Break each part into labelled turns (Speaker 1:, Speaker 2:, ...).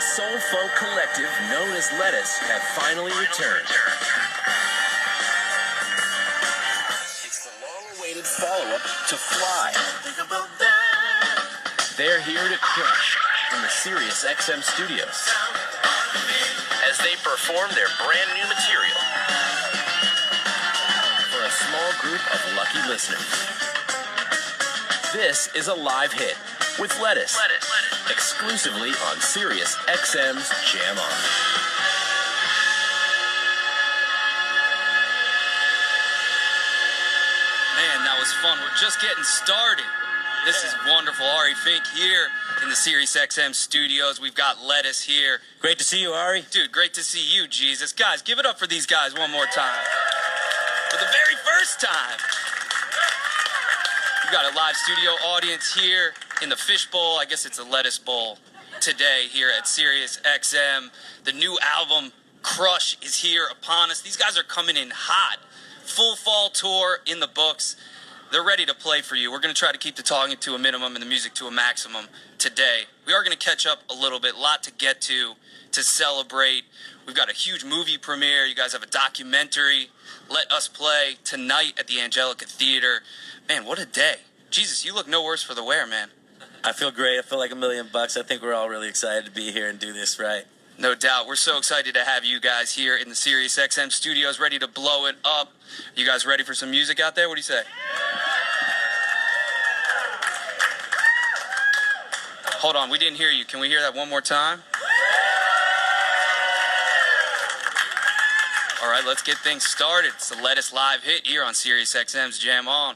Speaker 1: soul funk collective known as Lettuce have finally returned. It's the long-awaited follow-up to Fly. They're here to crush in the SiriusXM studios as they perform their brand new material for a small group of lucky listeners. This is a live hit with Lettuce, exclusively on SiriusXM's JamOn.
Speaker 2: Man, that was fun. We're just getting started. This is wonderful. Ari Fink here in the SiriusXM studios. We've got Lettuce here.
Speaker 3: Great to see you, Ari.
Speaker 2: Dude, great to see you, Jesus. Guys, give it up for these guys one more time. For the very first time. We've got a live studio audience here in the Fishbowl. I guess it's a Lettuce Bowl today here at SiriusXM. The new album, Crush, is here upon us. These guys are coming in hot. Full fall tour in the books. They're ready to play for you. We're going to try to keep the talking to a minimum and the music to a maximum today. We are going to catch up a little bit, a lot to get to celebrate. We've got a huge movie premiere. You guys have a documentary, Let Us Play, tonight at the Angelica Theater. Man, what a day. Jesus, you look no worse for the wear, man.
Speaker 3: I feel great. I feel like $1 million. I think we're all really excited to be here and do this right.
Speaker 2: No doubt. We're so excited to have you guys here in the SiriusXM studios, ready to blow it up. You guys ready for some music out there? What do you say? Hold on, we didn't hear you. Can we hear that one more time? All right, let's get things started. It's the Lettuce live hit here on SiriusXM's JamOn.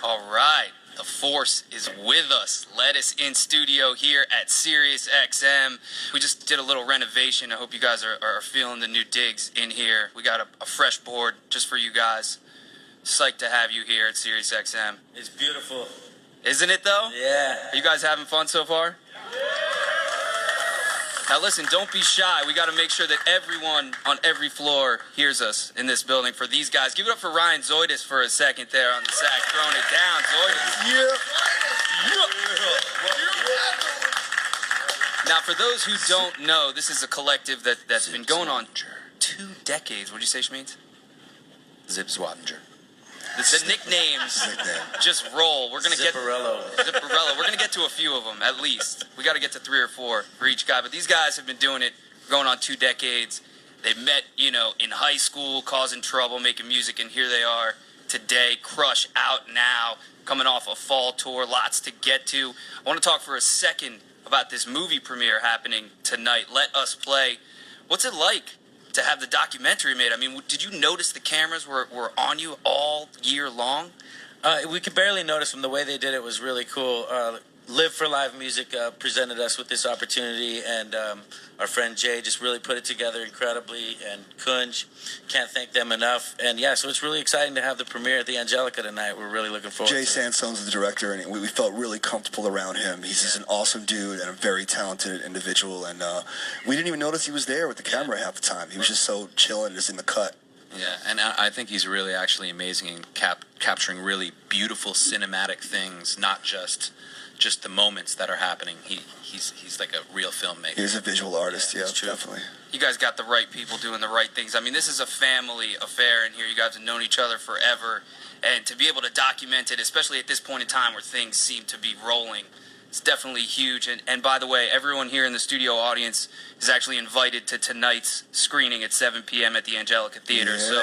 Speaker 2: All right. The force is with us. Lettuce in studio here at SiriusXM. We just did a little renovation. I hope you guys are feeling the new digs in here. We got a fresh board just for you guys. Psyched to have you here at SiriusXM.
Speaker 3: It's beautiful.
Speaker 2: Isn't it, though?
Speaker 3: Yeah.
Speaker 2: Are you guys having fun so far? Now listen, don't be shy. We got to make sure that everyone on every floor hears us in this building for these guys. Give it up for Ryan Zoidis for a second there on the sax, throwing it down. Zoidis. Now, for those who don't know, this is a collective that's been going on 2 decades. What did you say, Schmeeds?
Speaker 4: Zip Swattinger.
Speaker 2: The nicknames just roll. We're gonna
Speaker 3: Zipparello.
Speaker 2: Zipparello. We're gonna get to a few of them at least. We got to get to 3 or 4 for each guy. But these guys have been doing it, going on 2 decades. They met, in high school, causing trouble, making music, and here they are today. Crush out now, coming off a fall tour. Lots to get to. I want to talk for a second about this movie premiere happening tonight. Let Us Play. What's it like to have the documentary made? I mean, did you notice the cameras were on you all year long?
Speaker 3: We could barely notice them. The way they did it was really cool. Live for Live Music presented us with this opportunity, and our friend Jay just really put it together incredibly, and Kunj, can't thank them enough. And yeah, so it's really exciting to have the premiere at the Angelica tonight. We're really looking forward to it.
Speaker 5: Jay Sansone's the director, and we felt really comfortable around him. He's just an awesome dude and a very talented individual, and we didn't even notice he was there with the camera half the time. He was just so chill and just in the cut.
Speaker 4: Yeah, and I think he's really actually amazing in capturing really beautiful cinematic things, not just the moments that are happening. He's like a real filmmaker.
Speaker 5: He's a visual artist, yeah, definitely.
Speaker 2: You guys got the right people doing the right things. I mean, this is a family affair in here. You guys have known each other forever. And to be able to document it, especially at this point in time where things seem to be rolling, it's definitely huge. And by the way, everyone here in the studio audience is actually invited to tonight's screening at 7 p.m. at the Angelica Theater.
Speaker 5: Yeah.
Speaker 2: So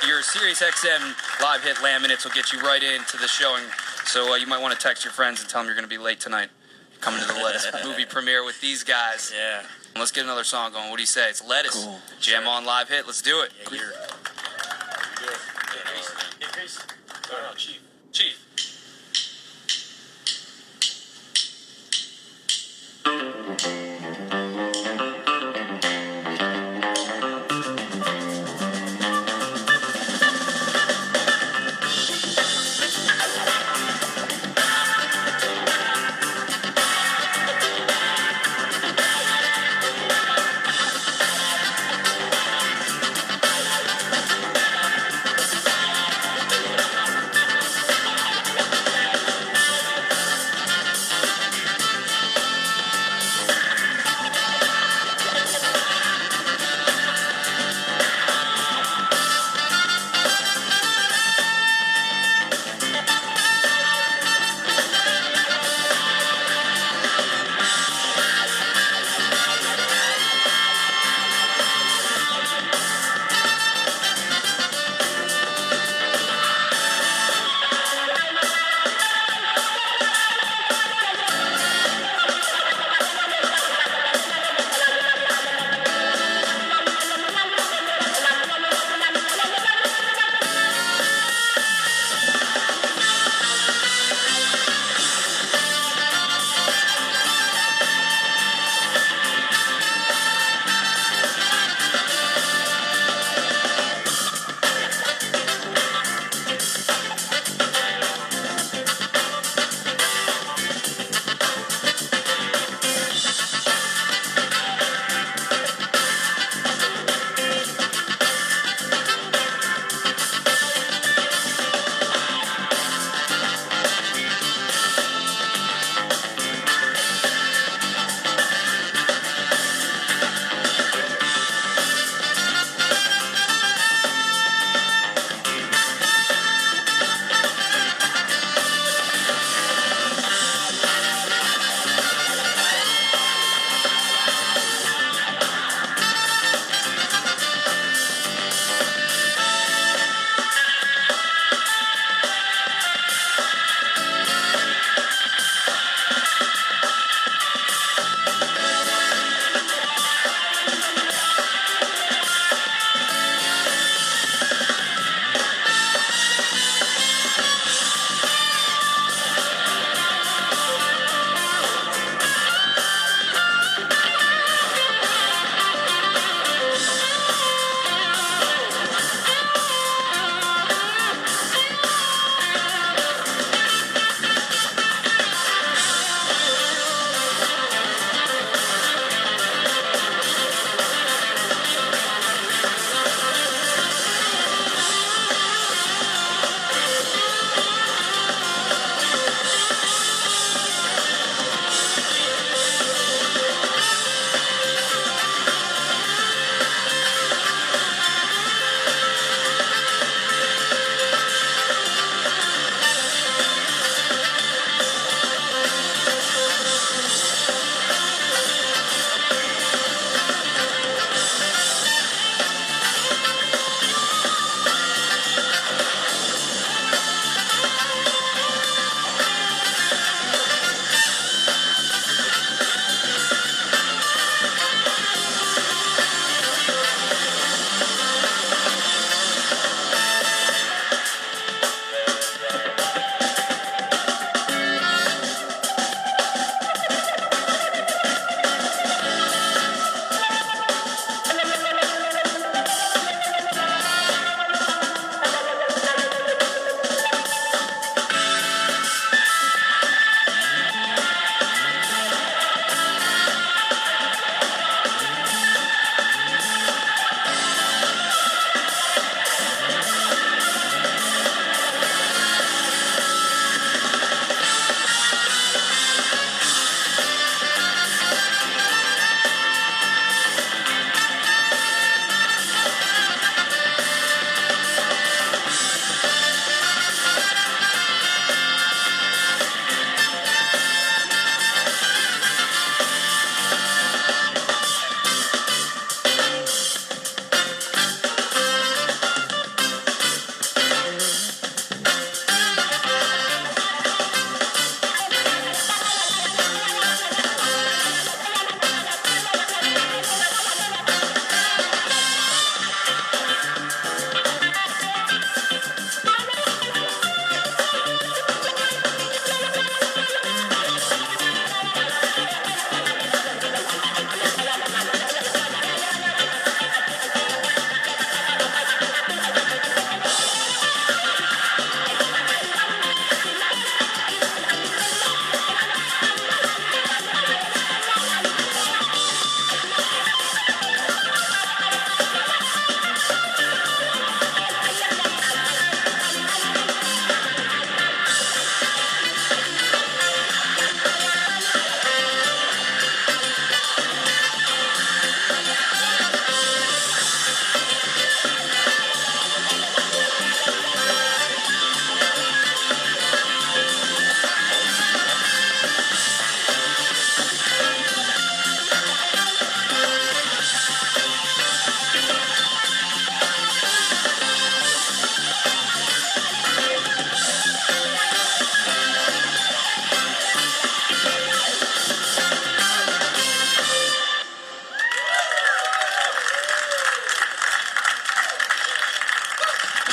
Speaker 2: your SiriusXM live hit laminates will get you right into the showing. So you might want to text your friends and tell them you're going to be late tonight. Coming to the Lettuce movie premiere with these guys.
Speaker 3: Yeah.
Speaker 2: Let's get another song going. What do you say? It's Lettuce.
Speaker 5: Cool.
Speaker 2: JamOn live hit. Let's do it.
Speaker 3: Yeah,
Speaker 2: Chief.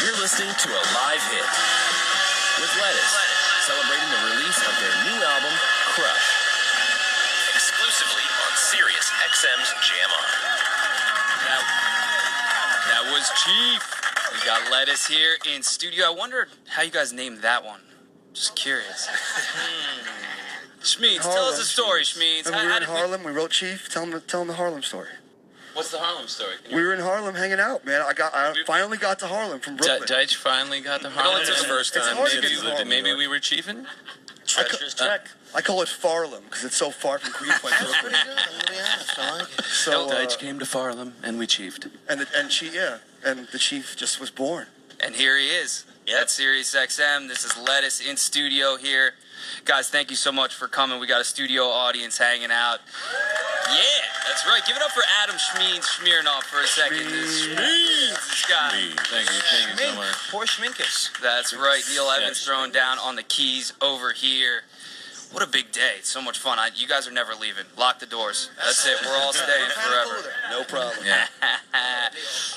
Speaker 1: You're listening to a live hit with Lettuce, celebrating the release of their new album, Crush, exclusively on SiriusXM's JamOn.
Speaker 2: That was Chief. We got Lettuce here in studio. I wondered how you guys named that one. Just curious. Schmeeds, tell us a story, Schmeeds.
Speaker 5: We were in Harlem. We wrote Chief. Tell him the Harlem story.
Speaker 2: What's the Harlem story?
Speaker 5: We were in Harlem hanging out, man. I finally got to Harlem from Brooklyn.
Speaker 4: Deitch finally got the Harlem.
Speaker 2: it's the
Speaker 4: first
Speaker 5: it's
Speaker 4: time
Speaker 5: hard to get to Harlem.
Speaker 4: maybe we were chiefing.
Speaker 3: Treacherous trek.
Speaker 5: I call it Farlem because it's so far from Greenpoint.
Speaker 6: That's pretty good. I'm gonna be honest. I like it.
Speaker 5: So,
Speaker 4: Deitch came to Farlem and we chiefed.
Speaker 5: and the Chief just was born.
Speaker 2: And here he is.
Speaker 3: Yep.
Speaker 2: At SiriusXM. This is Lettuce in studio here. Guys, thank you so much for coming. We got a studio audience hanging out. Yeah, that's right. Give it up for Adam Smirnoff for a second. Schmeeds, this guy.
Speaker 4: Thank you so much.
Speaker 6: Poor Schminkus.
Speaker 2: That's right. Neil Evans throwing down on the keys over here. What a big day. It's so much fun. You guys are never leaving. Lock the doors. That's it. We're all staying forever.
Speaker 5: No problem.
Speaker 4: Yeah.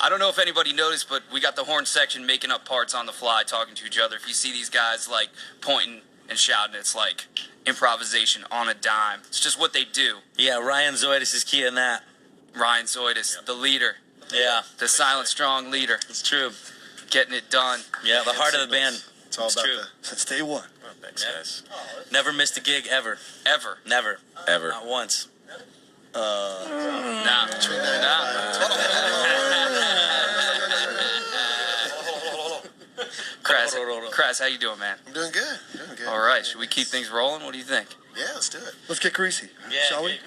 Speaker 2: I don't know if anybody noticed, but we got the horn section making up parts on the fly, talking to each other. If you see these guys like pointing and shouting, it's like improvisation on a dime. It's just what they do.
Speaker 3: Yeah, Ryan Zoidis is key in that.
Speaker 2: Ryan Zoidis, the leader,
Speaker 3: Yeah,
Speaker 2: the silent, strong leader,
Speaker 3: it's true.
Speaker 2: getting it done.
Speaker 3: Yeah, the heart of the band.
Speaker 6: It's all about
Speaker 3: true.
Speaker 5: Since day one.
Speaker 6: Thanks, guys.
Speaker 3: Never missed a gig ever.
Speaker 2: Ever.
Speaker 3: Never.
Speaker 4: Ever.
Speaker 3: Not once.
Speaker 2: Nah.
Speaker 6: Between that
Speaker 2: Kraz, how you doing, man?
Speaker 6: I'm doing good. Doing good.
Speaker 2: All right, should we keep things rolling? What do you think?
Speaker 6: Yeah, let's do it.
Speaker 5: Let's get greasy. Shall we?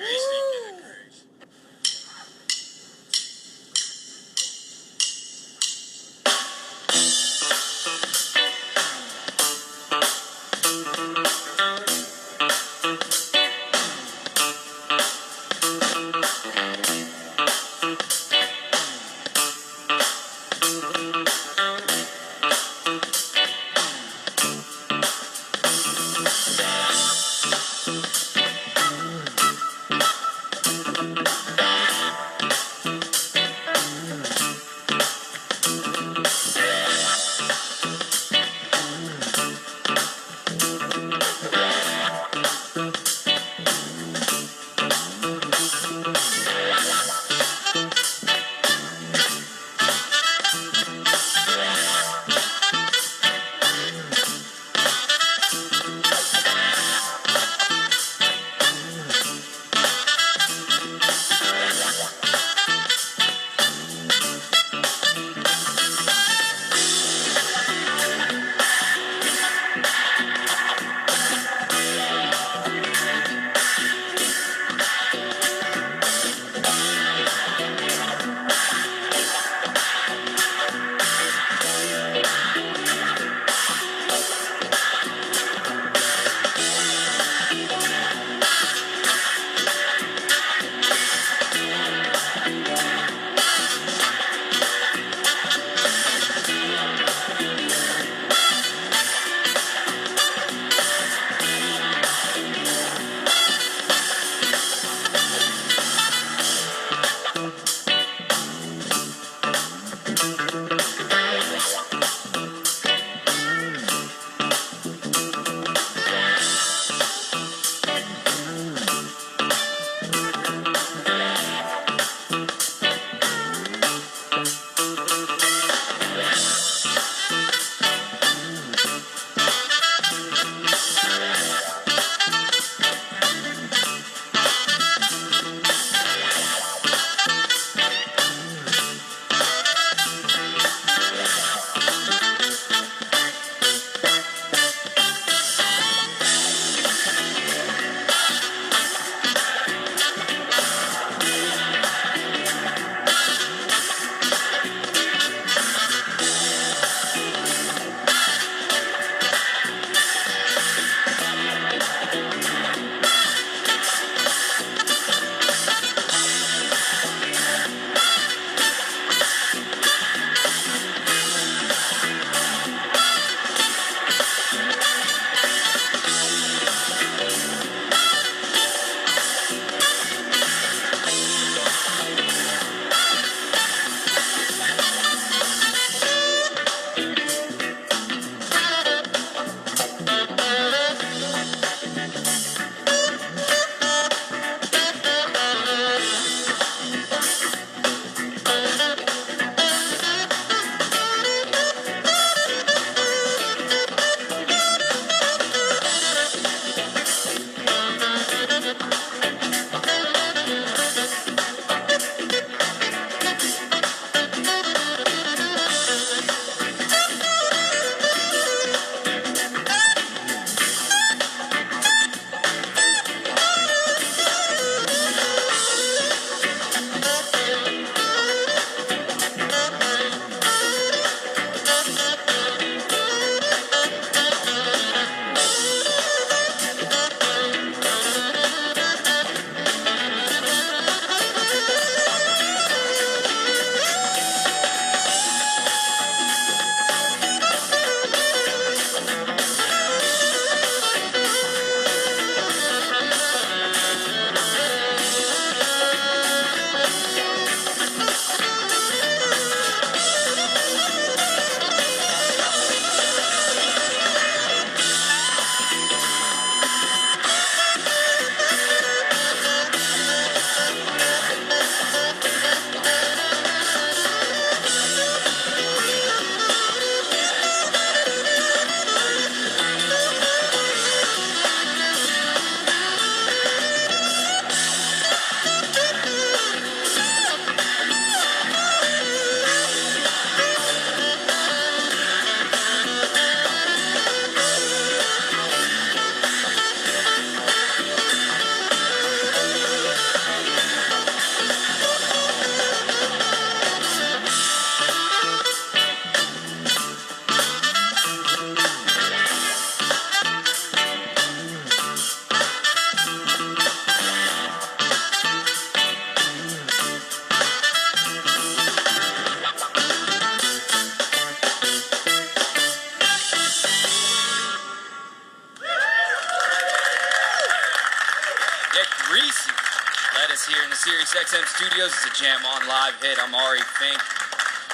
Speaker 2: SiriusXM Studios. It's a JamOn live hit. I'm Ari Fink,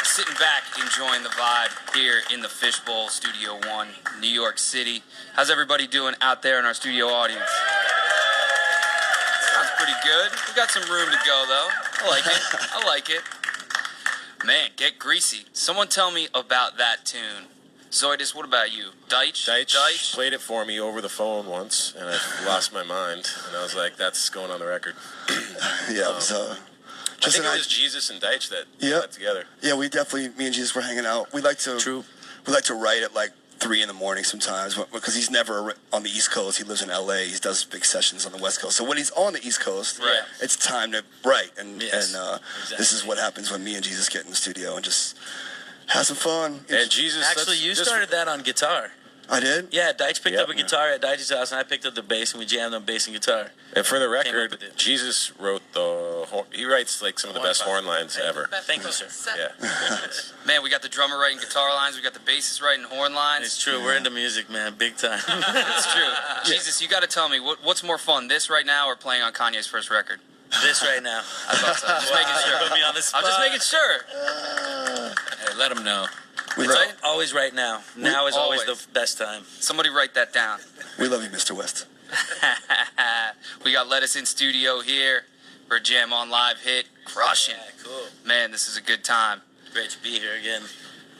Speaker 2: sitting back, enjoying the vibe here in the Fishbowl, Studio 1, New York City. How's everybody doing out there in our studio audience? Sounds pretty good. We got some room to go, though. I like it. I like it. Man, Get Greasy. Someone tell me about that tune. Zoidus, what about you? Deitch?
Speaker 6: Played it for me over the phone once, and I lost my mind. And I was like, that's going on the record.
Speaker 5: Yeah, it was,
Speaker 6: I think it was Jesus and Deitch that
Speaker 5: Yep.
Speaker 6: got together.
Speaker 5: yeah, we definitely, me and Jesus were hanging out. We like to write at like 3 in the morning sometimes because he's never on the East Coast. He lives in LA. He does big sessions on the West Coast. So when he's on the East Coast,
Speaker 2: Right.
Speaker 5: it's time to write. And
Speaker 3: Exactly.
Speaker 5: this is what happens when me and Jesus get in the studio and just have some fun.
Speaker 6: And Jesus,
Speaker 3: Actually, you started that on guitar.
Speaker 5: I did?
Speaker 3: Yeah, Deitch picked
Speaker 6: Yep.
Speaker 3: up a guitar at Deitch's house, and I picked up the bass, and we jammed on bass and guitar.
Speaker 6: And for the
Speaker 3: Came up
Speaker 6: record,
Speaker 3: with it.
Speaker 6: Jesus wrote he writes like some of the best horn lines ever.
Speaker 3: Thank you, sir.
Speaker 6: Yeah.
Speaker 2: Man, we got the drummer writing guitar lines. We got the bassist writing horn lines.
Speaker 3: It's true. We're into music, man, big time.
Speaker 2: It's true. Jesus, you got to tell me, what's more fun, this right now or playing on Kanye's first record?
Speaker 3: This right now.
Speaker 2: I thought so. Just making sure.
Speaker 3: Put me on the spot.
Speaker 2: I'm just making sure.
Speaker 4: Hey, let him know.
Speaker 5: We
Speaker 3: It's
Speaker 5: love,
Speaker 3: always right now. Now is always
Speaker 2: always.
Speaker 3: the best time.
Speaker 2: Somebody write that down.
Speaker 5: we love you, Mr. West.
Speaker 2: We got Lettuce in studio here for a JamOn live hit. Crushing.
Speaker 3: Yeah, cool.
Speaker 2: Man, this is a good time.
Speaker 3: Great to be here again.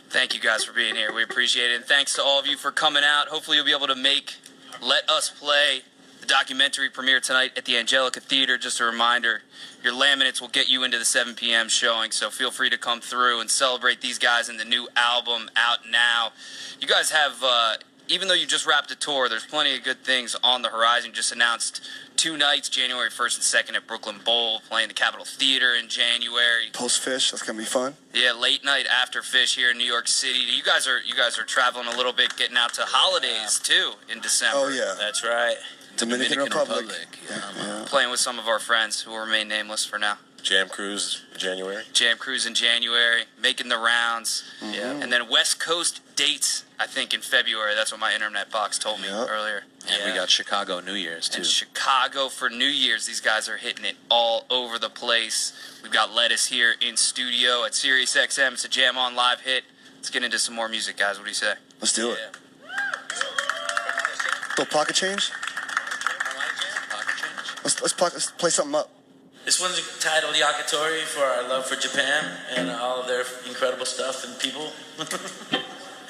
Speaker 2: Thank you guys for being here. We appreciate it. And thanks to all of you for coming out. Hopefully you'll be able to make Let Us Play, the documentary premiere tonight at the Angelica Theater. Just a reminder, your laminates will get you into the 7 p.m. showing, so feel free to come through and celebrate these guys and the new album out now. You guys have, even though you just wrapped a tour, there's plenty of good things on the horizon. Just announced 2 nights, January 1st and 2nd at Brooklyn Bowl, playing the Capitol Theater in January.
Speaker 5: Post Fish, that's going to be fun.
Speaker 2: Yeah, late night after Fish here in New York City. You guys are traveling a little bit, getting out to holidays too in December.
Speaker 5: Oh, yeah.
Speaker 3: That's right.
Speaker 5: Dominican Republic.
Speaker 4: Yeah.
Speaker 2: Playing with some of our friends who will remain nameless for now.
Speaker 6: Jam Cruise, January.
Speaker 2: Jam Cruise in January, making the rounds.
Speaker 3: Yeah.
Speaker 2: And then West Coast dates, I think, in February. That's what my internet box told me
Speaker 5: Yep.
Speaker 2: earlier.
Speaker 4: And we got Chicago New Year's, too.
Speaker 2: And Chicago for New Year's. These guys are hitting it all over the place. We've got Lettuce here in studio at SiriusXM. It's a JamOn live hit. Let's get into some more music, guys. What do you say?
Speaker 5: Let's do it. Little pocket change? Let's play something up.
Speaker 3: This one's titled Yakitori for our love for Japan and all of their incredible stuff and people.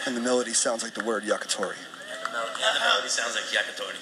Speaker 5: And the melody sounds like the word yakitori.
Speaker 3: And the melody sounds like Yakitori.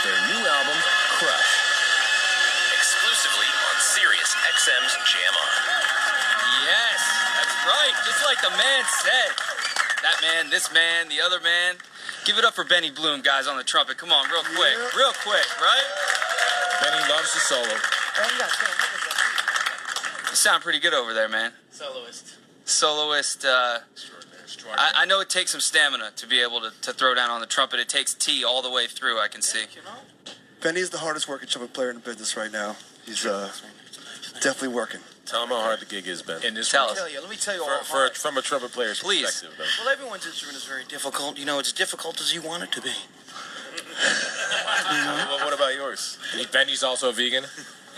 Speaker 1: their new album, Crush. Exclusively on SiriusXM's JamOn.
Speaker 2: Yes, that's right. Just like the man said. That man, this man, the other man. Give it up for Benny Bloom, guys, on the trumpet. Come on, real quick. Real quick, right?
Speaker 6: Benny loves the solo.
Speaker 2: You sound pretty good over there, man. Soloist. I know it takes some stamina to be able to throw down on the trumpet. It takes T all the way through, I can see.
Speaker 5: Benny's the hardest working trumpet player in the business right now. He's definitely working.
Speaker 6: Tell him how hard the gig has been.
Speaker 2: Tell us.
Speaker 7: Let me tell you all hard.
Speaker 6: From a trumpet player's
Speaker 2: Please.
Speaker 6: perspective, though.
Speaker 7: Well, everyone's instrument is very difficult. You know, it's difficult as you want it to be.
Speaker 6: Well, what about yours? Benny's also a vegan.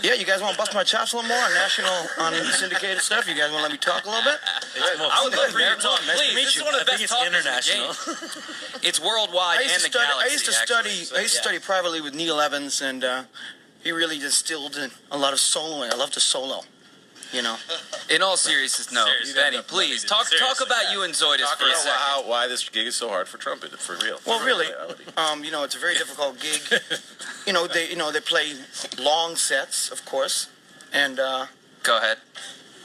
Speaker 7: Yeah, you guys want to bust my chops a little more on syndicated stuff? You guys want to let me talk a little bit?
Speaker 2: I would love for you to talk.
Speaker 7: Nice to
Speaker 2: Please,
Speaker 7: meet
Speaker 2: this
Speaker 7: you.
Speaker 2: is one of the
Speaker 3: I
Speaker 2: best
Speaker 3: think it's
Speaker 2: talkers in the game. It's worldwide and the galaxy.
Speaker 7: I used to study privately with Neil Evans, and he really distilled in a lot of soloing. I love to solo. You know.
Speaker 2: In all seriousness, no. Benny, please, talk about you and Zoidus for a second.
Speaker 6: Why this gig is so hard for trumpet, for real.
Speaker 7: Well, really, you know, it's a very difficult gig. You know, they play long sets, of course, and
Speaker 2: Go ahead.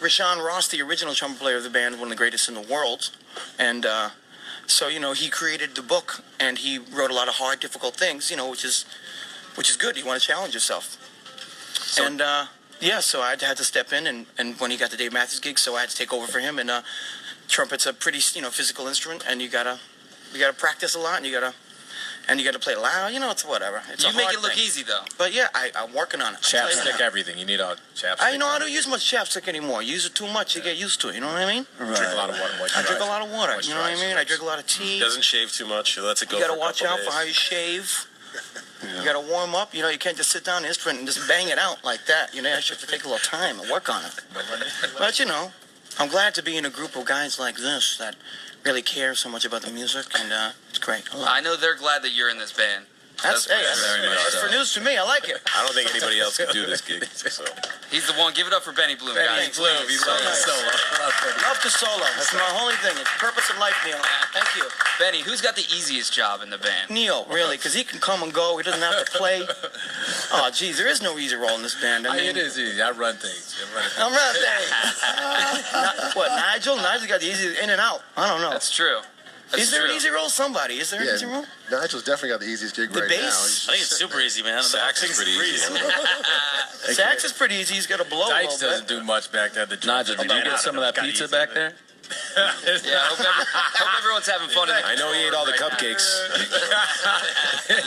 Speaker 7: Rashawn Ross, the original trumpet player of the band, one of the greatest in the world, and so you know he created the book and he wrote a lot of hard, difficult things. You know, which is good. You want to challenge yourself, and yeah, so I had to step in, and when he got the Dave Matthews gig, so I had to take over for him. And trumpet's a pretty physical instrument, and you gotta practice a lot, and you gotta play loud. You know, it's whatever. It's
Speaker 2: You
Speaker 7: a
Speaker 2: make
Speaker 7: hard
Speaker 2: it look
Speaker 7: thing.
Speaker 2: easy, though.
Speaker 7: But yeah, I'm working on it.
Speaker 6: Chapstick everything. You need a chapstick.
Speaker 7: I don't use much chapstick anymore. You use it too much, you get used to it. You know what I mean?
Speaker 5: Right.
Speaker 6: Drink a lot of water.
Speaker 7: I drink a lot of water. You know what I mean? I drink a lot of tea.
Speaker 6: Doesn't shave too much. He lets it go.
Speaker 7: You gotta
Speaker 6: for a
Speaker 7: watch
Speaker 6: couple
Speaker 7: out for
Speaker 6: days.
Speaker 7: how you shave. You gotta warm up. You know, you can't just sit down on the instrument and just bang it out like that. You know, you have to take a little time and work on it. But you know, I'm glad to be in a group of guys like this that really care so much about the music, and it's great. I love
Speaker 2: I
Speaker 7: it.
Speaker 2: know they're glad that you're in this band.
Speaker 7: That's
Speaker 2: very much
Speaker 7: that's
Speaker 2: so.
Speaker 7: for news to me. I like it.
Speaker 6: I don't think anybody else could do this gig. So.
Speaker 2: He's the one. Give it up for Benny Bloom, guys.
Speaker 7: Bloom. He loves
Speaker 2: nice.
Speaker 7: solo. Love to solo. That's my only thing. It's purpose in life, Neil. Thank you.
Speaker 2: Benny, who's got the easiest job in the band?
Speaker 7: Neil, really, because he can come and go. He doesn't have to play. Oh, geez, there is no easy role in this band. I mean,
Speaker 6: It is easy. I run things.
Speaker 7: I'm right there. What, Nigel? Nigel's got the easy in and out. I don't know.
Speaker 2: That's true. That's
Speaker 7: Is there
Speaker 2: true.
Speaker 7: an easy role? Somebody. Is there an easy role?
Speaker 8: Nigel's definitely got the easiest gig
Speaker 7: The
Speaker 8: right
Speaker 7: bass?
Speaker 3: I think it's super easy, man.
Speaker 6: Sax is pretty easy.
Speaker 7: Sax is pretty easy. He's got to blow a
Speaker 6: Dykes
Speaker 7: little
Speaker 6: doesn't
Speaker 7: bit.
Speaker 6: do much back there.
Speaker 4: Nigel, did you get some of that pizza back there?
Speaker 2: Yeah, hope everyone's having fun.
Speaker 6: I know he ate all the cupcakes.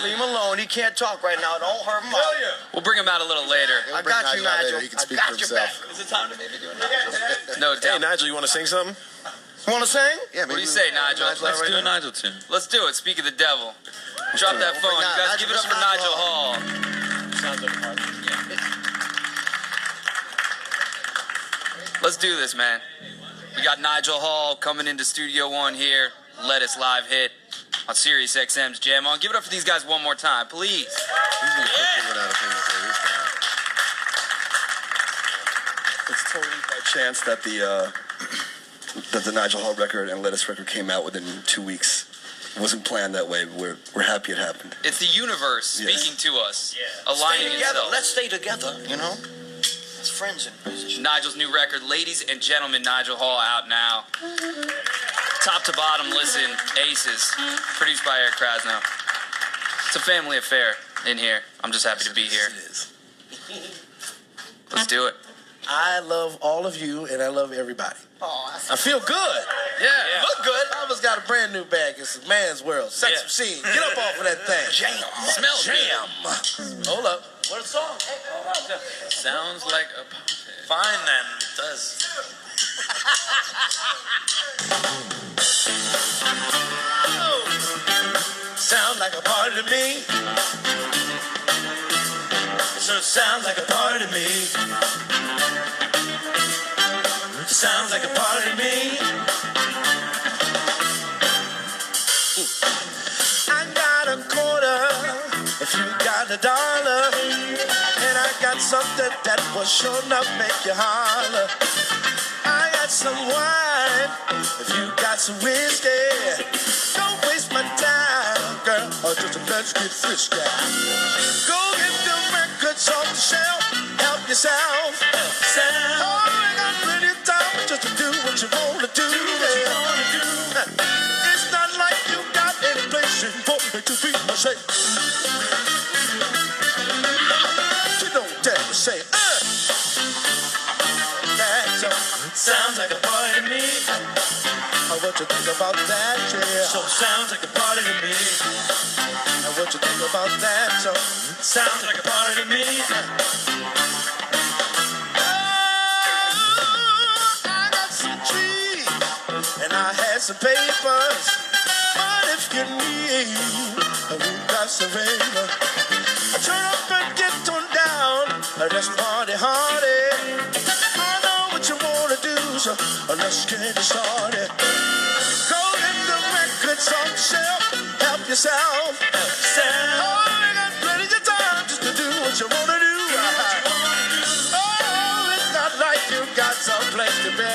Speaker 7: Leave him alone. He can't talk right now. Don't hurt him out.
Speaker 2: We'll bring him out a little later.
Speaker 7: I
Speaker 8: Bring
Speaker 7: got you,
Speaker 8: Nigel out
Speaker 7: Nigel.
Speaker 8: later. He can
Speaker 7: I
Speaker 8: speak
Speaker 7: got
Speaker 8: for
Speaker 7: your
Speaker 8: himself.
Speaker 7: back. Is it time to maybe do it?
Speaker 2: No
Speaker 6: Hey,
Speaker 2: doubt.
Speaker 6: Nigel, you want to sing something?
Speaker 7: Want to sing?
Speaker 8: Yeah,
Speaker 2: What do you say, Nigel?
Speaker 4: Let's do a Nigel tune.
Speaker 2: Let's do it. Speak of the devil. Drop that phone. You guys give it up for Nigel Hall.
Speaker 6: Sounds like a party.
Speaker 2: Let's do this, man. We got Nigel Hall coming into Studio One here. Let us live hit on SiriusXM's JamOn. Give it up for these guys one more time, please.
Speaker 8: He's gonna quickly run out of things to say this time.
Speaker 5: It's totally by chance that the Nigel Hall record and Lettuce record came out within 2 weeks. It wasn't planned that way, but we're happy it happened.
Speaker 2: It's the universe
Speaker 5: Yes.
Speaker 2: speaking to us,
Speaker 7: Stay
Speaker 2: aligning
Speaker 7: together.
Speaker 2: itself.
Speaker 7: Let's stay together, you know? As friends and musicians.
Speaker 2: Nigel's new record, ladies and gentlemen, Nigel Hall, out now. Top to bottom, listen, aces. Produced by Eric Krasno. It's a family affair in here. I'm just happy to be here.
Speaker 9: It is.
Speaker 2: Let's do it.
Speaker 9: I love all of you, and I love everybody.
Speaker 7: Oh,
Speaker 9: I feel good.
Speaker 2: Yeah.
Speaker 9: Look good. I almost got a brand new bag. It's a Man's World. Sex Machine. Get up off of that thing.
Speaker 7: Jam.
Speaker 2: Smells good.
Speaker 9: Jam. Hold up. What a song. Hey, hold up.
Speaker 4: Sounds like a
Speaker 3: Fine then. It does.
Speaker 9: Sounds like a party to me. So it sounds like a party to me. Sounds like a party to me. I got a quarter if you got a dollar, and I got something that will sure enough make you holler. I got some wine if you got some whiskey. Don't waste my time, girl. just let's get frisky. Go get the records off the shelf. Help yourself. Oh, I got plenty of time just to do what you want to do. It's not like you got any place for me to be safe. You don't dare to say, that sounds like a party to me. What you think about that, yeah? So sounds like a party to me. What you think about that, so sounds like a party to me. I got some trees and I had some papers, but if you need, we got some paper. Turn up and get turned down. Let's party hardy. I know what you wanna do, so let's get it started. Go get the records off the shelf. Help yourself. Oh, you got plenty of time just to do what you wanna do. Oh, it's not like you got some place to be.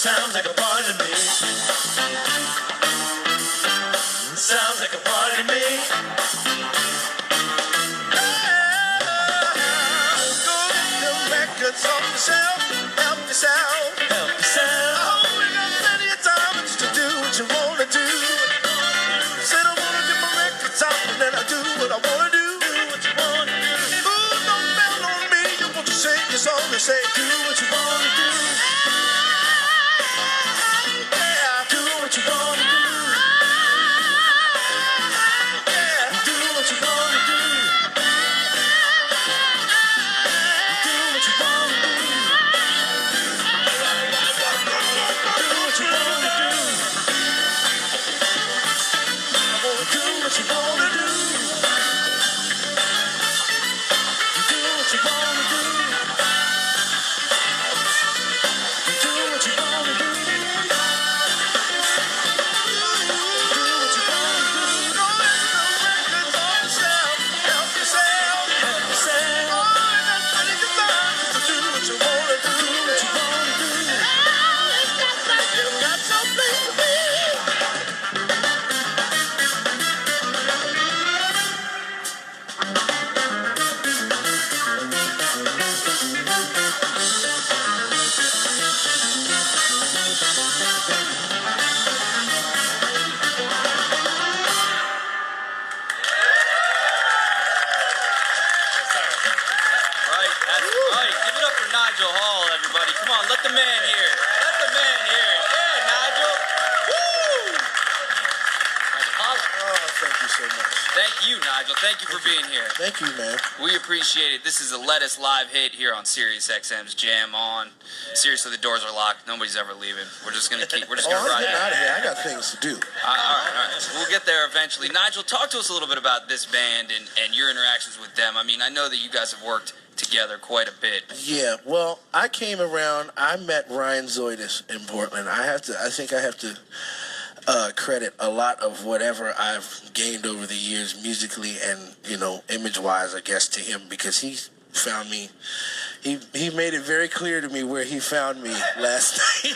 Speaker 9: Sounds like a party to me. Sounds like a party to me. Go get the records off the shelf. Help yourself. Help yourself. Oh, we got plenty of time just to do what you wanna do. Said I wanna get my records out and then I do what I wanna do. What you wanna do. Ooh, don't bell on me. You want to sing your song and say do what you wanna do. What you gonna do? Yeah, do what you gonna do. Do what you gonna do. Do what you gonna do. I wanna do what you gonna do. Do what you gonna do. Do what you gonna do.
Speaker 2: Nigel Hall, everybody. Come on, let the man hear it. Let the man hear it. Yeah, Nigel. Woo!
Speaker 9: Oh, thank you so much.
Speaker 2: Thank you, Nigel. Thank you for being here.
Speaker 9: Thank you, man.
Speaker 2: We appreciate it. This is a Lettuce live hit here on SiriusXM's JamOn. Seriously, the doors are locked. Nobody's ever leaving. We're just gonna ride
Speaker 9: I'm getting
Speaker 2: it.
Speaker 9: out of here. I got things to do.
Speaker 2: All right. We'll get there eventually. Nigel, talk to us a little bit about this band and your interactions with them. I mean, I know that you guys have worked together quite a bit.
Speaker 9: Yeah, well, I came around. I met Ryan Zoidis in Portland. I think I have to credit a lot of whatever I've gained over the years musically and image-wise, I guess, to him, because he found me. He made it very clear to me where he found me last night.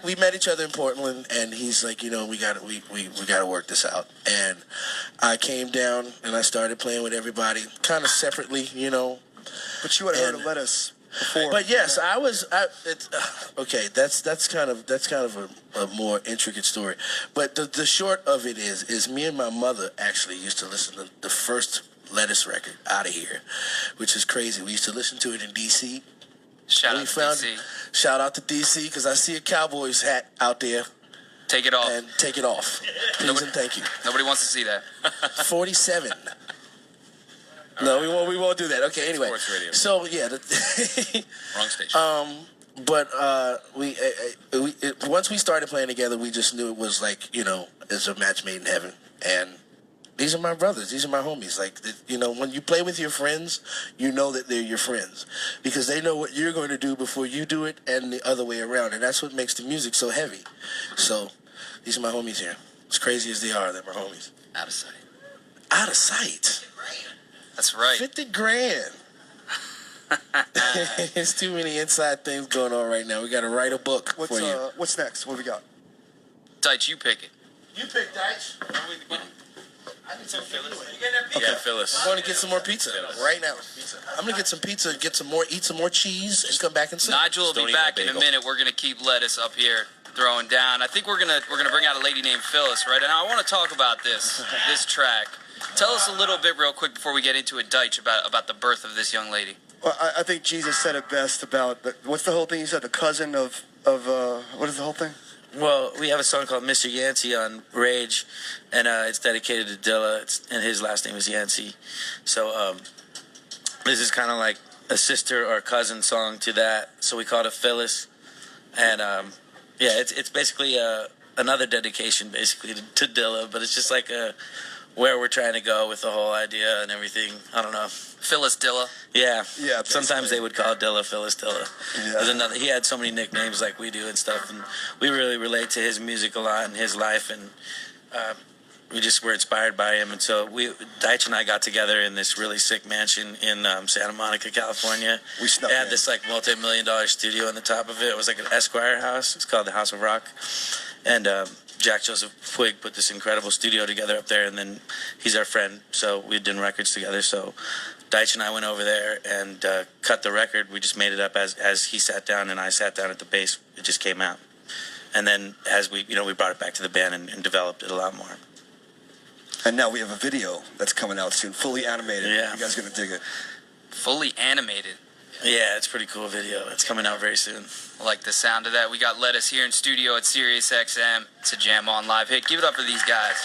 Speaker 9: We met each other in Portland, and he's like, we got to work this out. And I came down and I started playing with everybody, kind of separately,
Speaker 5: But you had heard of Lettuce before.
Speaker 9: But yes, I was. Okay, that's kind of a more intricate story. But the short of it is me and my mother actually used to listen to the first Lettuce record, Out of Here, which is crazy. We used to listen to it in D.C.
Speaker 2: Shout out to DC.
Speaker 9: Shout out to DC, because I see a Cowboys hat out there.
Speaker 2: Take it off.
Speaker 9: And take it off. Please and thank you.
Speaker 2: Nobody wants to see that.
Speaker 9: 47. No, we won't do that. Okay, anyway.
Speaker 4: Sports radio.
Speaker 9: So yeah,
Speaker 4: Wrong station.
Speaker 9: But once we started playing together, we just knew it was like, it's a match made in heaven. And these are my brothers. These are my homies. Like, when you play with your friends, you know that they're your friends, because they know what you're going to do before you do it, and the other way around. And that's what makes the music so heavy. So these are my homies here. As crazy as they are, they're my homies.
Speaker 2: Out of sight.
Speaker 9: Out of sight.
Speaker 2: That's right.
Speaker 9: 50 grand. There's too many inside things going on right now. We got to write a book for you.
Speaker 5: What's next? What we got?
Speaker 2: Deitch, you pick it.
Speaker 9: You pick, Deitch. I need some Phyllis. You get that
Speaker 4: Yeah, Phyllis.
Speaker 9: I'm going to get some more pizza right now. I'm going to get some pizza, eat some more cheese, and come back and sing.
Speaker 2: Nigel will
Speaker 4: Don't
Speaker 2: be
Speaker 4: eat my
Speaker 2: back in a
Speaker 4: bagel.
Speaker 2: minute. We're gonna keep Lettuce up here throwing down. I think we're gonna bring out a lady named Phyllis right now. I want to talk about this track. Tell us a little bit real quick before we get into it, Deitch, about the birth of this young lady.
Speaker 5: Well, I think Jesus said it best about what's the whole thing? He said the cousin of what is the whole thing?
Speaker 3: Well, we have a song called Mr. Yancey on Rage, and it's dedicated to Dilla, and his last name is Yancey. So this is kind of like a sister or cousin song to that, so we called it Phyllis. And it's basically another dedication basically to Dilla, but it's just like where we're trying to go with the whole idea and everything. I don't know.
Speaker 2: Phyllis Dilla.
Speaker 3: Yeah.
Speaker 5: Yeah,
Speaker 3: Sometimes they would call Dilla Phyllis Dilla.
Speaker 5: Yeah.
Speaker 3: There's another. He had so many nicknames like we do and stuff, and we really relate to his music a lot and his life, and we just were inspired by him. And so Deitch and I got together in this really sick mansion in Santa Monica, California.
Speaker 5: We snuck
Speaker 3: It had
Speaker 5: in.
Speaker 3: this like multi-million-dollar studio on the top of it. It was like an Esquire house. It's called the House of Rock, and Jack Joseph Puig put this incredible studio together up there, and then he's our friend, so we'd done records together. So Deitch and I went over there and cut the record. We just made it up as he sat down and I sat down at the bass. It just came out, and then as we brought it back to the band and developed it a lot more.
Speaker 5: And now we have a video that's coming out soon, fully animated.
Speaker 3: Yeah.
Speaker 5: You guys are gonna dig it.
Speaker 2: Fully animated.
Speaker 3: Yeah, it's a pretty cool video. It's coming out very soon.
Speaker 2: I like the sound of that. We got Lettuce here in studio at SiriusXM. It's a JamOn live hit. Give it up for these guys.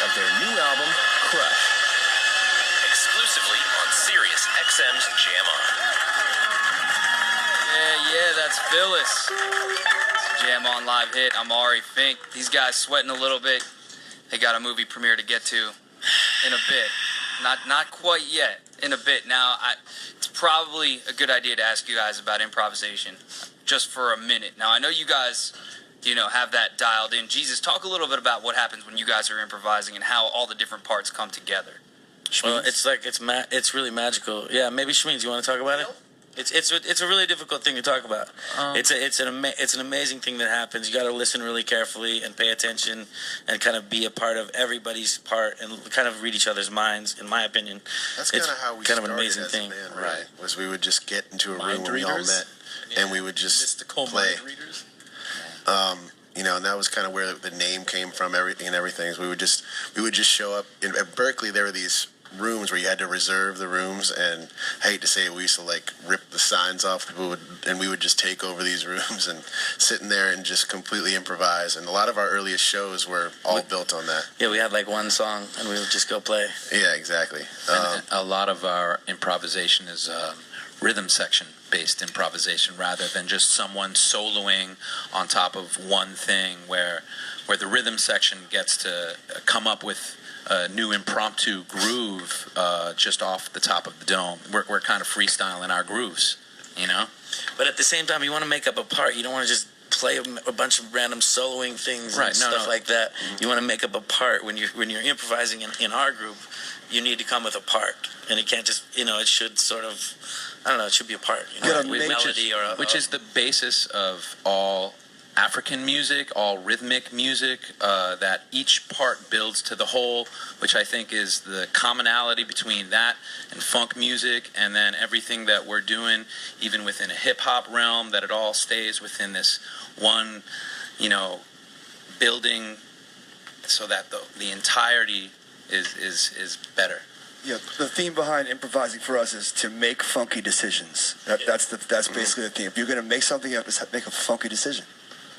Speaker 1: of their new album, Crush. Exclusively on SiriusXM's JamOn.
Speaker 2: Yeah, that's Phyllis. It's a JamOn live hit. I'm Ari Fink. These guys sweating a little bit. They got a movie premiere to get to in a bit. Not quite yet. In a bit. Now, it's probably a good idea to ask you guys about improvisation just for a minute. Now, I know you guys, have that dialed in. Jesus, talk a little bit about what happens when you guys are improvising and how all the different parts come together.
Speaker 3: Well, it's really magical. Yeah, maybe Shmeens, you want to talk about it? It's a really difficult thing to talk about. It's an amazing thing that happens. You got to listen really carefully and pay attention and kind of be a part of everybody's part and kind of read each other's minds. In my opinion,
Speaker 8: That's kind of how we
Speaker 3: kind of
Speaker 8: started
Speaker 3: an amazing
Speaker 8: as
Speaker 3: thing,
Speaker 8: a band, right? Was we would just get into a room where we all met, and we would just
Speaker 4: Mystical
Speaker 8: play.
Speaker 4: mind readers.
Speaker 8: And that was kind of where the name came from. Everything. We would just show up. At Berkeley, there were these rooms where you had to reserve the rooms, and I hate to say it, we used to rip the signs off. We would just take over these rooms and sit in there and just completely improvise. And a lot of our earliest shows were all built on that.
Speaker 3: Yeah, we had one song and we would just go play.
Speaker 8: Yeah, exactly.
Speaker 4: And a lot of our improvisation is rhythm section based improvisation rather than just someone soloing on top of one thing where the rhythm section gets to come up with a new impromptu groove just off the top of the dome. We're kind of freestyling our grooves,
Speaker 3: But at the same time, you want to make up a part. You don't want to just play a bunch of random soloing things and stuff like that. You want to make up a part. When you're improvising in our group, you need to come with a part, and it can't just it should sort of it should be a part. Melody or
Speaker 4: which is the basis of all African music, all rhythmic music, that each part builds to the whole, which I think is the commonality between that and funk music, and then everything that we're doing, even within a hip-hop realm, that it all stays within this one, building so that the entirety is better.
Speaker 5: Yeah, the theme behind improvising for us is to make funky decisions. That's basically the theme. If you're going to make something up, just make a funky decision.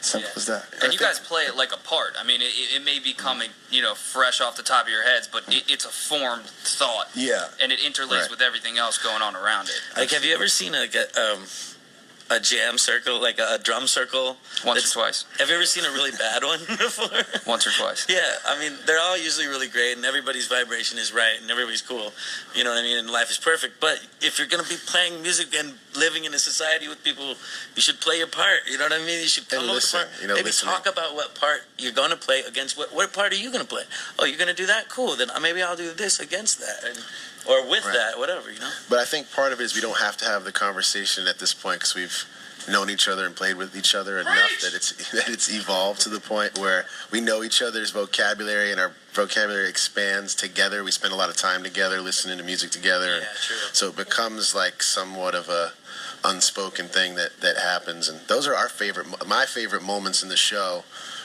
Speaker 5: Simple as that.
Speaker 2: And you guys play it like a part. I mean, it may be coming, fresh off the top of your heads, but it's a formed thought.
Speaker 5: Yeah.
Speaker 2: And it interlaces with everything else going on around it.
Speaker 3: Have you ever seen a jam circle, like a drum circle?
Speaker 2: Once or twice.
Speaker 3: Have you ever seen a really bad one before?
Speaker 2: Once or twice.
Speaker 3: Yeah, I mean, they're all usually really great, and everybody's vibration is right, and everybody's cool. You know what I mean? And life is perfect. But if you're going to be playing music and living in a society with people, you should play your part. You know what I mean? You should come up with a part. Maybe talk about what part you're going to play against. What part are you going to play? Oh, you're going to do that? Cool. Then maybe I'll do this against that. Or with that, whatever,
Speaker 8: But I think part of it is we don't have to have the conversation at this point because we've known each other and played with each other enough that it's evolved to the point where we know each other's vocabulary and our vocabulary expands together. We spend a lot of time together listening to music together.
Speaker 3: Yeah, true.
Speaker 8: So it becomes like somewhat of a unspoken thing that happens. And those are my favorite moments in the show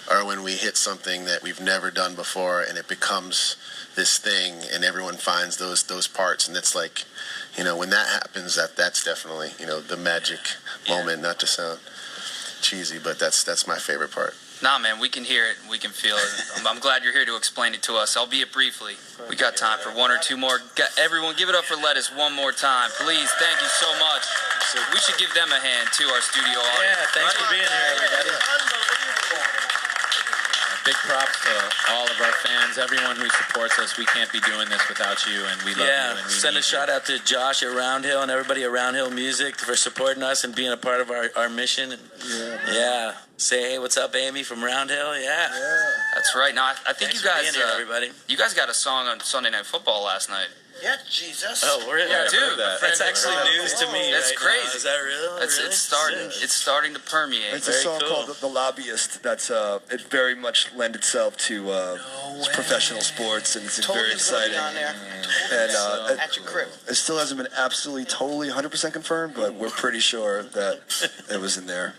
Speaker 8: are when we hit something that we've never done before and it becomes this thing and everyone finds those parts, and it's like, when that happens, that's definitely, the magic moment. Not to sound cheesy, but that's my favorite part.
Speaker 2: Nah, man, we can hear it. We can feel it. I'm glad you're here to explain it to us. Albeit briefly. We got time for one or two more. Everyone, give it up for Lettuce one more time. Please, thank you so much. We should give them a hand, too, our studio audience.
Speaker 3: Yeah, thanks for being here, everybody.
Speaker 4: Big props to all of our fans, everyone who supports us. We can't be doing this without you, and we love you. And we
Speaker 3: send a shout out to Josh at Roundhill and everybody at Roundhill Music for supporting us and being a part of our mission. Yeah. Say, hey, what's up, Amy from Roundhill? Yeah.
Speaker 2: That's right. Now, I think
Speaker 3: Thanks
Speaker 2: you guys,
Speaker 3: for being here, everybody.
Speaker 2: You guys got a song on Sunday Night Football last night.
Speaker 7: Yeah, Jesus.
Speaker 3: Oh, we're
Speaker 2: dude.
Speaker 3: That's actually news to me.
Speaker 2: That's
Speaker 3: right
Speaker 2: crazy.
Speaker 3: Now. Is that real?
Speaker 2: It's starting. It's starting to permeate.
Speaker 5: It's a song called "The Lobbyist." That's it very much lends itself to professional sports, and it's very exciting.
Speaker 7: On there.
Speaker 5: And
Speaker 7: at your crib.
Speaker 5: it still hasn't been absolutely, totally, 100% confirmed, but we're pretty sure that it was in there.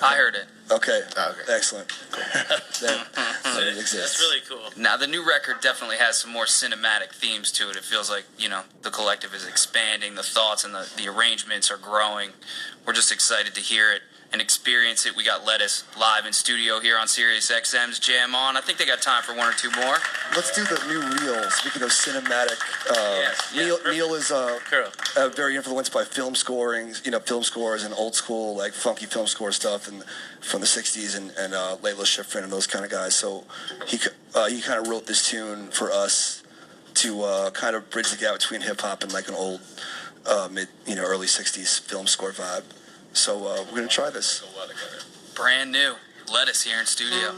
Speaker 2: I heard it.
Speaker 5: Okay. Excellent. Then it exists.
Speaker 3: That's really cool.
Speaker 2: Now, the new record definitely has some more cinematic themes to it. It feels like, the collective is expanding, the thoughts and the arrangements are growing. We're just excited to hear it. and experience it. We got Lettuce live in studio here on SiriusXM's JamOn. I think they got time for one or two more.
Speaker 5: Let's do the new reel. Speaking of cinematic,
Speaker 3: Yes,
Speaker 5: Neil is
Speaker 3: Girl.
Speaker 5: very influenced by film scoring, film scores and old school, like funky film score stuff and from the 60s and Layla Schifrin and those kind of guys. So he kind of wrote this tune for us to kind of bridge the gap between hip hop and like an old early 60s film score vibe. So we're going to try this.
Speaker 2: Brand new. Lettuce here in studio.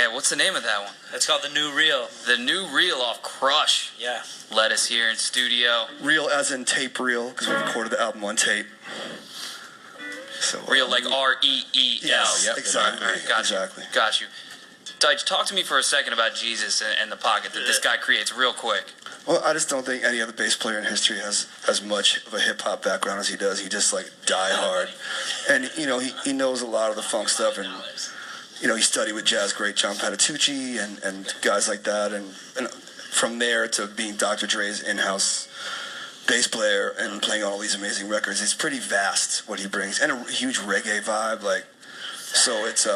Speaker 2: Yeah, what's the name of that one?
Speaker 3: That's called The New Reel.
Speaker 2: The New Reel off Crush.
Speaker 3: Yeah.
Speaker 2: Lettuce here in studio.
Speaker 5: Reel as in tape reel, because we recorded the album on tape. So,
Speaker 2: Real like R-E-E-L.
Speaker 5: Yes,
Speaker 4: Yep.
Speaker 5: exactly.
Speaker 2: All right, got you.
Speaker 5: Exactly.
Speaker 2: Got you. Deitch, talk to me for a second about Jesus and the pocket that this guy creates real quick.
Speaker 5: Well, I just don't think any other bass player in history has as much of a hip hop background as he does. He just like die hard, and you know he knows a lot of the funk stuff, and you know he studied with jazz great John Patitucci and guys like that, and from there to being Dr. Dre's in-house bass player and playing all these amazing records. It's pretty vast what he brings, and a huge reggae vibe. Like, so it's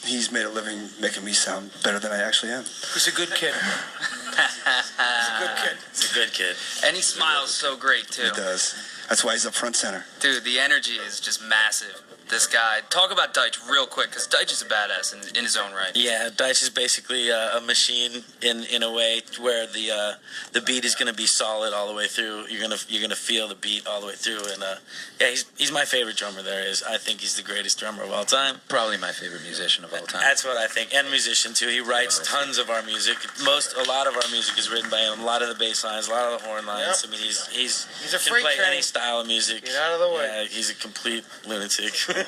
Speaker 5: he's made a living making me sound better than I actually am.
Speaker 7: He's a good kid.
Speaker 3: He's a good kid.
Speaker 2: And he smiles so great, too.
Speaker 5: He does. That's why he's up front center.
Speaker 2: Dude, the energy is just massive. This guy. Talk about Deitch real quick, because Deitch is a badass in his own right.
Speaker 3: Yeah, Deitch is basically a machine in a way where the beat is gonna be solid all the way through. You're gonna feel the beat all the way through, and yeah, he's my favorite drummer there is. I think he's the greatest drummer of all time.
Speaker 4: Probably my favorite musician of all time.
Speaker 3: That's what I think, and musician too. He writes tons of our music. A lot of our music is written by him. A lot of the bass lines, a lot of the horn lines.
Speaker 7: Yep.
Speaker 3: I mean, he's
Speaker 7: a
Speaker 3: can
Speaker 7: freight
Speaker 3: play
Speaker 7: train.
Speaker 3: any style of music.
Speaker 7: Get out of the way.
Speaker 3: Yeah, he's a complete lunatic.
Speaker 5: I'm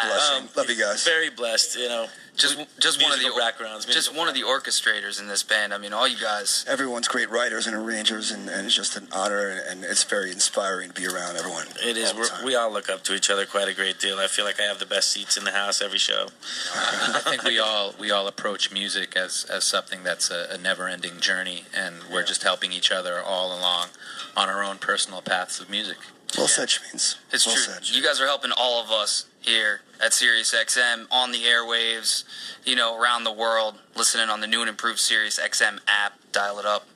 Speaker 5: blushing. Love you guys.
Speaker 3: Very blessed, you know.
Speaker 2: Just one of the
Speaker 3: musical backgrounds.
Speaker 2: Just one of the orchestrators in this band. I mean, all you guys.
Speaker 5: Everyone's great writers and arrangers, and it's just an honor, and it's very inspiring to be around everyone.
Speaker 3: It is.
Speaker 5: all the time.
Speaker 3: We all look up to each other quite a great deal. I feel like I have the best seats in the house every show.
Speaker 4: I think we all approach music as something that's a never-ending journey, and we're just helping each other all along on our own personal paths of music.
Speaker 5: Well said, Schmeens.
Speaker 2: It's
Speaker 5: well
Speaker 2: true.
Speaker 5: said.
Speaker 2: You guys are helping all of us here at SiriusXM on the airwaves, you know, around the world, listening on the new and improved SiriusXM app. Dial it up.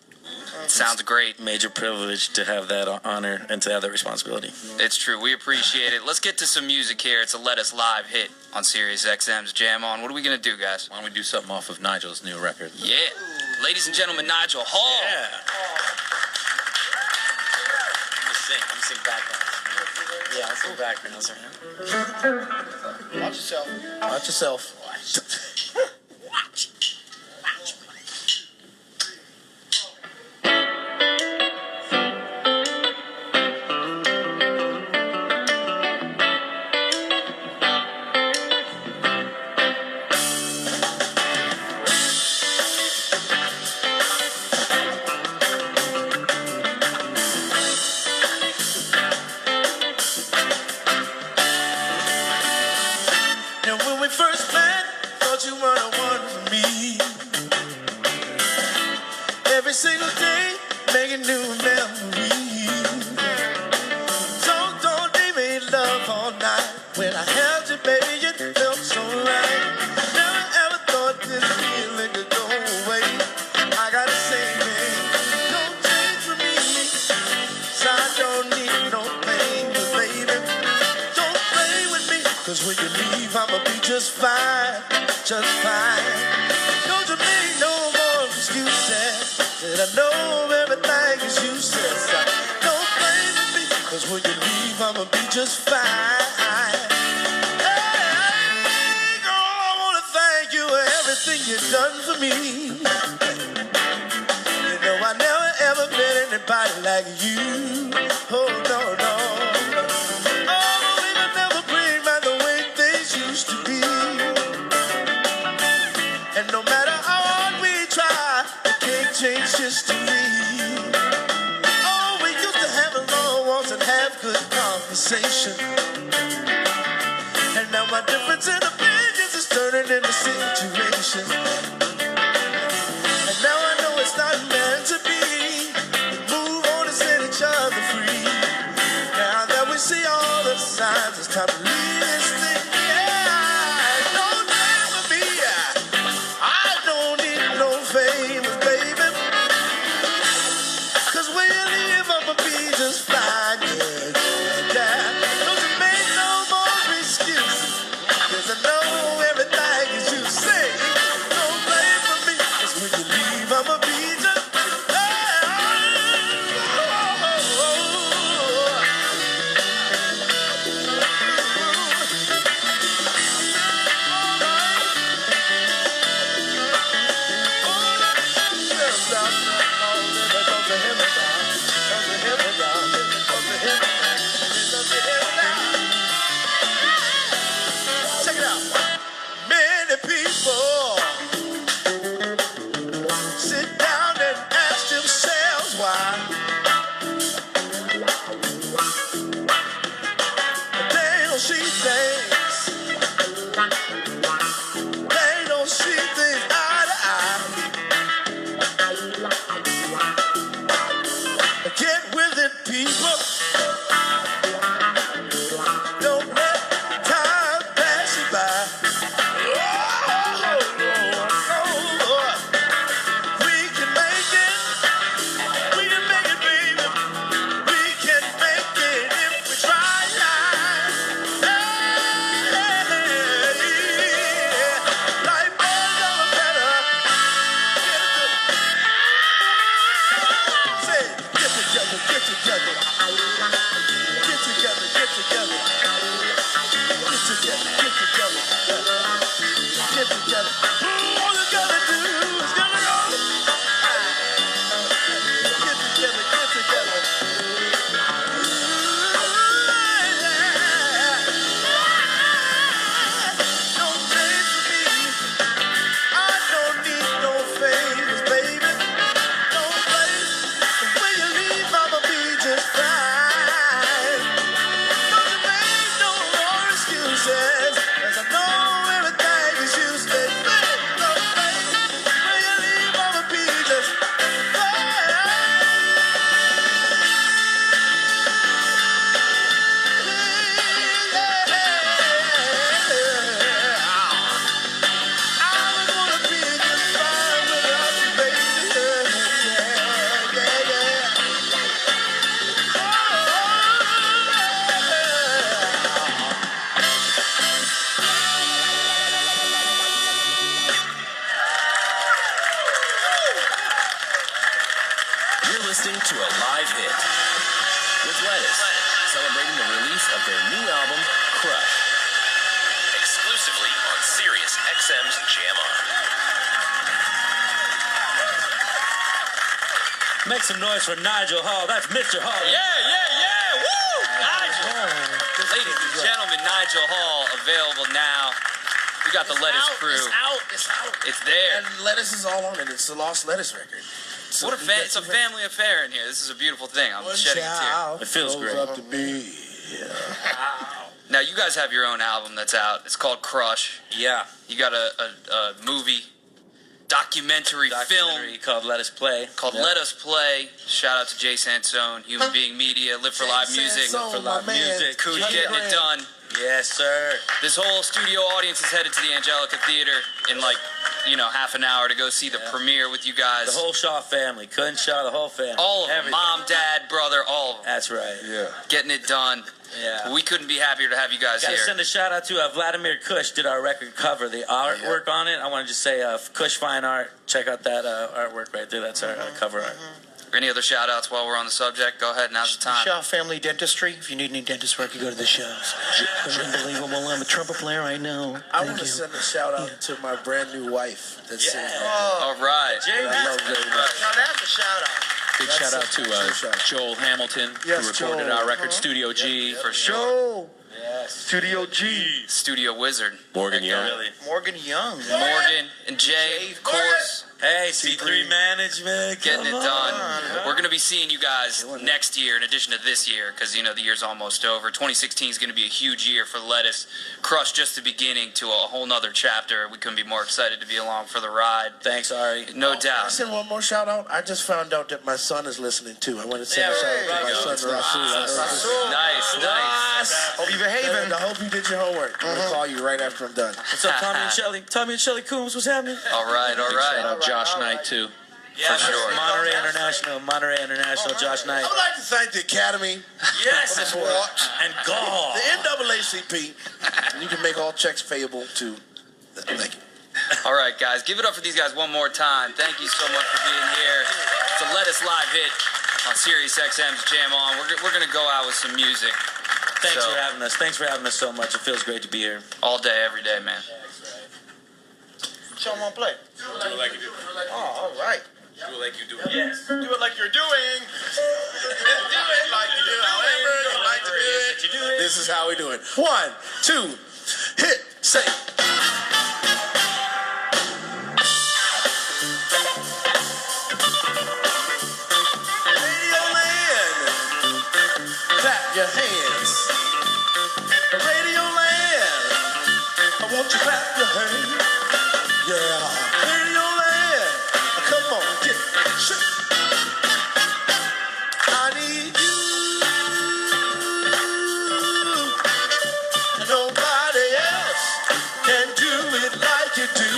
Speaker 2: It sounds great.
Speaker 3: Major privilege to have that honor and to have that responsibility.
Speaker 2: It's true. We appreciate it. Let's get to some music here. It's a Let Us Live hit on SiriusXM's JamOn. What are we going to do, guys?
Speaker 4: Why don't we do something off of Nigel's new record?
Speaker 2: Yeah. Ladies and gentlemen, Nigel Hall.
Speaker 3: I'm sing background. Yeah, I'll sing background.
Speaker 7: Watch yourself.
Speaker 3: Watch yourself.
Speaker 9: And when we first met, thought you were the one for me. Every single day, making new memories. Talked all day, made love all night. When I held you, baby, it felt so right. Never ever thought this feeling could go away. I gotta say, man, don't change for me. 'Cause I don't need no pain, but baby, don't play with me. 'Cause when you leave, I'ma be just fine, just fine. Don't you make no more excuses. That I know everything is useless. Don't blame me, 'cause when you leave, I'ma be just fine. Hey, girl, I wanna thank you for everything you've done for me. You know I never ever met anybody like you. Oh, no, no. Oh, baby, never bring back the way things used to be. And no matter how hard we try, we can't change history. Oh, we used to have long walks and have good conversation. And now my difference in opinions is turning into situations. And now I know it's not meant to be. We move on and set each other free. Now that we see all the signs, it's time to leave this thing behind. Don't never be. I don't need no favors, baby. 'Cause when you leave, I'ma be just fine. Yeah, yeah, yeah. Don't you make no more excuses. 'Cause I know everything is you say. Don't blame for me. 'Cause when you leave, I'ma be just. things. They don't see things eye to eye. Get with it, people. Don't let time pass you by. We can make it. We can make it, baby. We can make it if we try. Life is a better. Say, get together, get together. Get together, get together. Get together, get together. Get together. All you gotta do is gotta go. Get together, get together. Don't chase me. I don't need no favors, baby. Don't play. When you leave, I'ma be just fine. Don't you make no more excuses, 'cause I know everything is useless. Don't play. When you leave, I'ma be just fine. I was gonna be just fine without you, baby.
Speaker 1: You're listening to a live hit with Lettuce, celebrating the release of their new album, Crush. Exclusively on SiriusXM's JamOn.
Speaker 3: Make some noise for Nigel Hall. That's Mr. Hall.
Speaker 2: Yeah! Woo! Nigel! Ladies and gentlemen, Nigel Hall available now. We got the Lettuce crew.
Speaker 6: It's out.
Speaker 2: It's there.
Speaker 6: And Lettuce is all on it. It's the Lost Lettuce record. So
Speaker 2: What a it's a family affair in here. This is a beautiful thing. I'm shedding a tear.
Speaker 3: It feels great.
Speaker 9: Up to be.
Speaker 2: Now you guys have your own album that's out. It's called Crush.
Speaker 3: Yeah.
Speaker 2: You got a movie, documentary film
Speaker 3: called Let Us Play.
Speaker 2: called Let Us Play. Shout out to Jay Sansone, Human Being Media, Live for Live Music.
Speaker 9: Sansone,
Speaker 3: For live
Speaker 9: my man.
Speaker 3: music.
Speaker 2: Who's
Speaker 9: $100
Speaker 2: getting it
Speaker 9: grand.
Speaker 2: done.
Speaker 3: Yes, sir.
Speaker 2: This whole studio audience is headed to the Angelica Theater in half an hour to go see the premiere with you guys.
Speaker 3: The whole Shaw family. Couldn't Shaw, the whole family.
Speaker 2: All of them.
Speaker 3: Everything.
Speaker 2: Mom, dad, brother, all of them.
Speaker 3: That's right.
Speaker 9: Yeah.
Speaker 2: Getting it done.
Speaker 3: Yeah.
Speaker 2: We couldn't be happier to have you guys
Speaker 3: Gotta
Speaker 2: here.
Speaker 3: send a shout out to Vladimir Kush did our record cover, the artwork on it. I want to just say Kush Fine Art. Check out that artwork right there. That's our cover art.
Speaker 2: Any other shout outs while we're on the subject? Go ahead, now's the time.
Speaker 7: Shaw Family Dentistry. If you need any dentist work, you go to the shows. Unbelievable. I'm a trumpet player right now.
Speaker 9: I want to send a shout out to my brand new wife. That's
Speaker 2: All right.
Speaker 9: I love very much.
Speaker 7: Now that's a shout out.
Speaker 4: Big shout out to Joel Hamilton,
Speaker 9: Yes,
Speaker 4: who recorded
Speaker 9: Joel.
Speaker 4: our record, Studio G.
Speaker 2: For sure.
Speaker 9: Joe. Studio G.
Speaker 2: Studio Wizard.
Speaker 4: Morgan Young.
Speaker 3: Really.
Speaker 7: Morgan Young.
Speaker 2: Morgan and Jay, of course.
Speaker 3: Hey, C3 Management.
Speaker 2: Getting it
Speaker 3: come
Speaker 2: done.
Speaker 3: on.
Speaker 2: We're going to be seeing you guys next year in addition to this year because, the year's almost over. 2016 is going to be a huge year for Lettuce. Crush just the beginning to a whole nother chapter. We couldn't be more excited to be along for the ride.
Speaker 3: Thanks, Ari.
Speaker 2: No
Speaker 9: Can I
Speaker 2: doubt.
Speaker 9: send one more shout out? I just found out that my son is listening too. I want to send a shout out to my son, Rasul.
Speaker 2: Nice.
Speaker 7: Hope you behaving.
Speaker 9: I hope you did your homework. I'm going to call you right after I'm done.
Speaker 3: What's up, Tommy and Shelly? Tommy and Shelly Coombs, what's happening?
Speaker 2: All right.
Speaker 4: Shout out Josh Knight, too.
Speaker 2: For sure.
Speaker 3: Monterey International, Josh Knight.
Speaker 9: I would like to thank the Academy
Speaker 3: Yes,
Speaker 9: for support.
Speaker 3: and God.
Speaker 9: The NAACP. And you can make all checks payable to. Thank you.
Speaker 2: All right, guys. Give it up for these guys one more time. Thank you so much for being here. It's a Lettuce live hit on SiriusXM's JamOn. We're going to go out with some music.
Speaker 3: Thanks
Speaker 2: So-
Speaker 3: for having us. Thanks for having us so much. It feels great to be here.
Speaker 2: All day, every day, man.
Speaker 7: Show 'em on play.
Speaker 6: Do it like you do.
Speaker 7: Oh, all right.
Speaker 6: Do it like you do.
Speaker 3: Yes.
Speaker 6: Do it like you're doing. Do it like you do. However you like to do it.
Speaker 9: This is how we do it. 1, 2, hit, say. Radio Land, clap your hands. Radio Land. won't you clap your hands? Yeah, clear your land. Come on, get shit. I need you. Nobody else can do it like you do.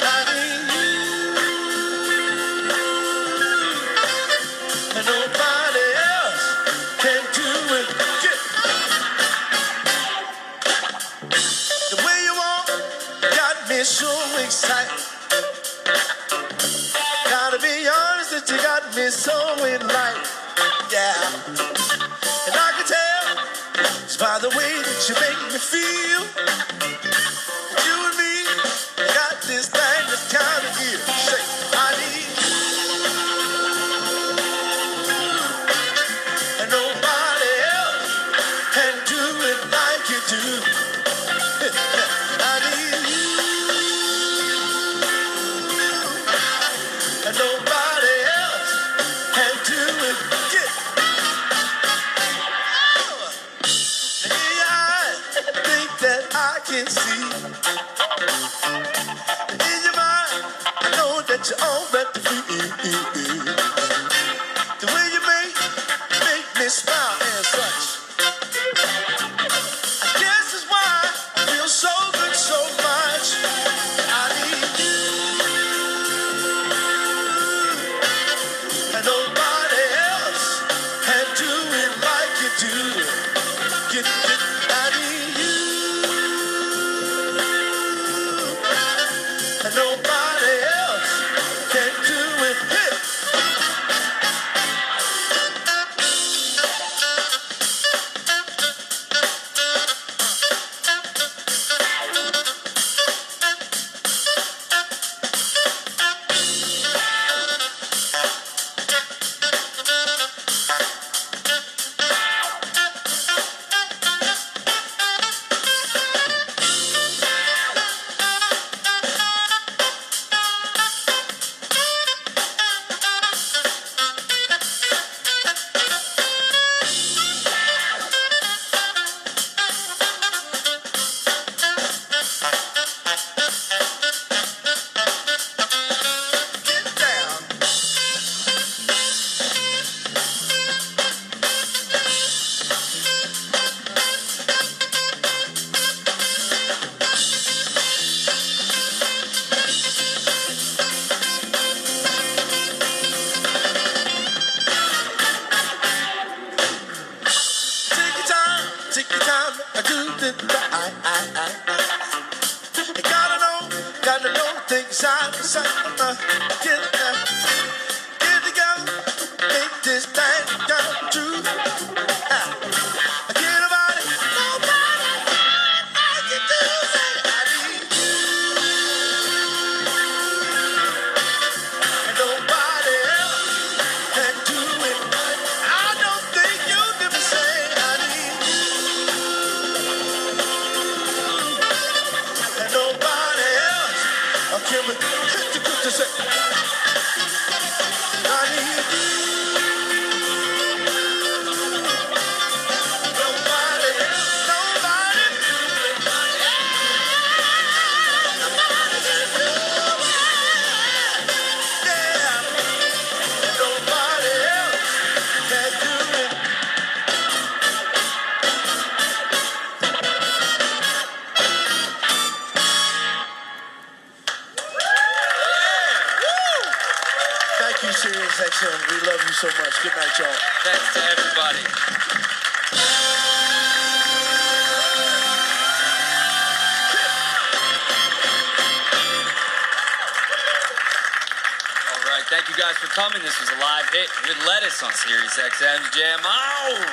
Speaker 9: I need you. And nobody else can do it. Get the way you walk got me so excited. Gotta be honest that you got me so enlightened. Yeah. And I can tell it's by the way that you make me feel. You and me got this thing that's kind of here. Say, I need you. And nobody else can do it like you do. I need you. And nobody else can do it. Get that I can see. In your mind, I know that you're already free. The way you make me smile and such. I guess that's why I feel so good so much. I need you. And nobody else can do it like you do. I need you. And nobody else can do it. Hey. Take your time, I do the right. You gotta know things inside. Get together, make this thing come true. Get about it, nobody like you do. Say I need you, and nobody else can do it. I don't think you can say I need you. Nobody else can hit the good to say I need you. Nobody, nobody, yeah. Nobody else can do it. Thank you, SiriusXM. We love you so much. Good night, y'all.
Speaker 2: Thanks to everybody. All right, thank you guys for coming. This was a live hit with Lettuce on SiriusXM's JamOn.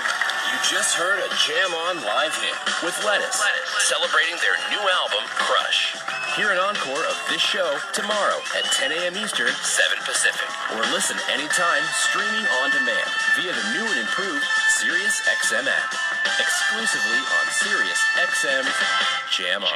Speaker 1: You just heard a JamOn live hit with Lettuce, celebrating their new album, Crush. Hear an encore of this show tomorrow at 10 a.m. Eastern, 7 Pacific. Or listen anytime streaming on demand via the new and improved SiriusXM app. Exclusively on SiriusXM's JamOn.